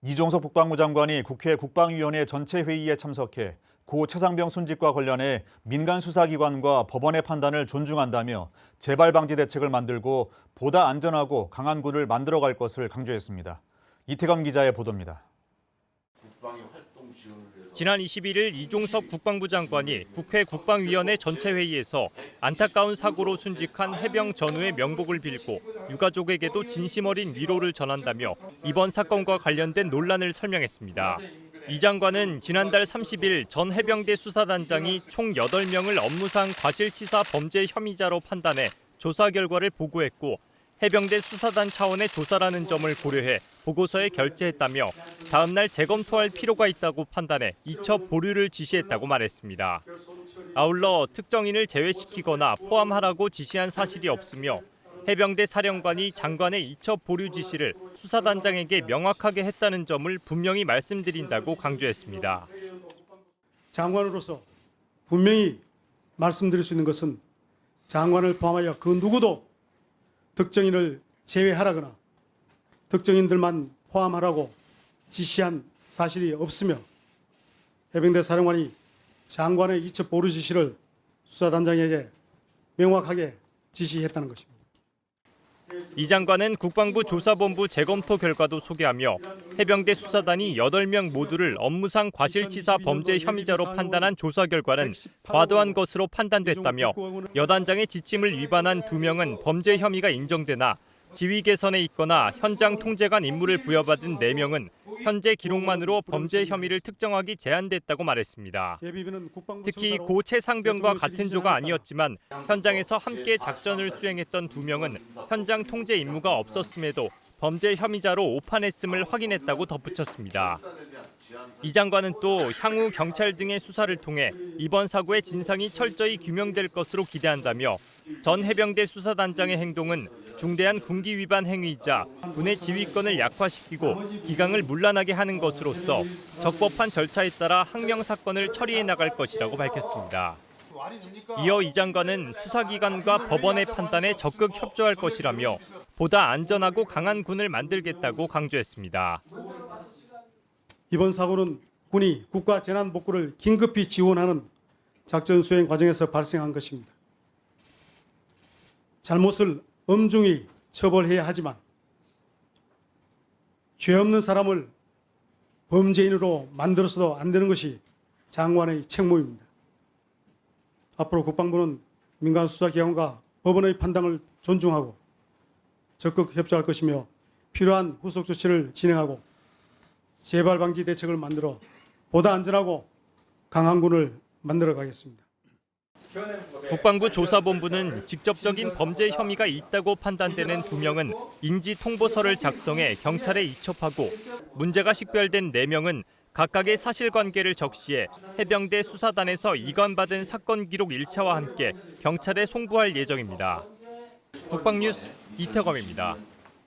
이종석 국방부 장관이 국회 국방위원회 전체 회의에 참석해 고 최상병 순직과 관련해 민간 수사기관과 법원의 판단을 존중한다며 재발 방지 대책을 만들고 보다 안전하고 강한 군을 만들어갈 것을 강조했습니다. 이태건 기자의 보도입니다. 지난 21일 이종석 국방부 장관이 국회 국방위원회 전체 회의에서 안타까운 사고로 순직한 해병 전우의 명복을 빌고 유가족에게도 진심 어린 위로를 전한다며 이번 사건과 관련된 논란을 설명했습니다. 이 장관은 지난달 30일 전 해병대 수사단장이 총 8명을 업무상 과실치사 범죄 혐의자로 판단해 조사 결과를 보고했고 해병대 수사단 차원의 조사라는 점을 고려해 보고서에 결재했다며 다음 날 재검토할 필요가 있다고 판단해 이첩 보류를 지시했다고 말했습니다. 아울러 특정인을 제외시키거나 포함하라고 지시한 사실이 없으며 해병대 사령관이 장관의 이첩 보류 지시를 수사단장에게 명확하게 했다는 점을 분명히 말씀드린다고 강조했습니다. 장관으로서 분명히 말씀드릴 수 있는 것은 장관을 포함하여 그 누구도 특정인을 제외하라거나 특정인들만 포함하라고 지시한 사실이 없으며 해병대 사령관이 장관의 이첩 보류 지시를 수사단장에게 명확하게 지시했다는 것입니다. 이 장관은 국방부 조사본부 재검토 결과도 소개하며 해병대 수사단이 8명 모두를 업무상 과실치사 범죄 혐의자로 판단한 조사 결과는 과도한 것으로 판단됐다며 여단장의 지침을 위반한 2명은 범죄 혐의가 인정되나 지휘 개선에 있거나 현장 통제관 임무를 부여받은 4명은 현재 기록만으로 범죄 혐의를 특정하기 제한됐다고 말했습니다. 특히 고 최상병과 같은 조가 아니었지만 현장에서 함께 작전을 수행했던 2명은 현장 통제 임무가 없었음에도 범죄 혐의자로 오판했음을 확인했다고 덧붙였습니다. 이 장관은 또 향후 경찰 등의 수사를 통해 이번 사고의 진상이 철저히 규명될 것으로 기대한다며 전 해병대 수사단장의 행동은 중대한 군기 위반 행위이자 군의 지휘권을 약화시키고 기강을 문란하게 하는 것으로서 적법한 절차에 따라 항명 사건을 처리해 나갈 것이라고 밝혔습니다. 이어 이 장관은 수사기관과 법원의 판단에 적극 협조할 것이라며 보다 안전하고 강한 군을 만들겠다고 강조했습니다. 이번 사고는 군이 국가 재난복구를 긴급히 지원하는 작전 수행 과정에서 발생한 것입니다. 잘못을 엄중히 처벌해야 하지만 죄 없는 사람을 범죄인으로 만들어서도 안 되는 것이 장관의 책무입니다. 앞으로 국방부는 민간 수사기관과 법원의 판단을 존중하고 적극 협조할 것이며 필요한 후속 조치를 진행하고 재발 방지 대책을 만들어 보다 안전하고 강한 군을 만들어 가겠습니다. 국방부 조사본부는 직접적인 범죄 혐의가 있다고 판단되는 2명은 인지 통보서를 작성해 경찰에 이첩하고 문제가 식별된 4명은 각각의 사실관계를 적시해 해병대 수사단에서 이관받은 사건 기록 1차와 함께 경찰에 송부할 예정입니다. 국방뉴스 이태검입니다.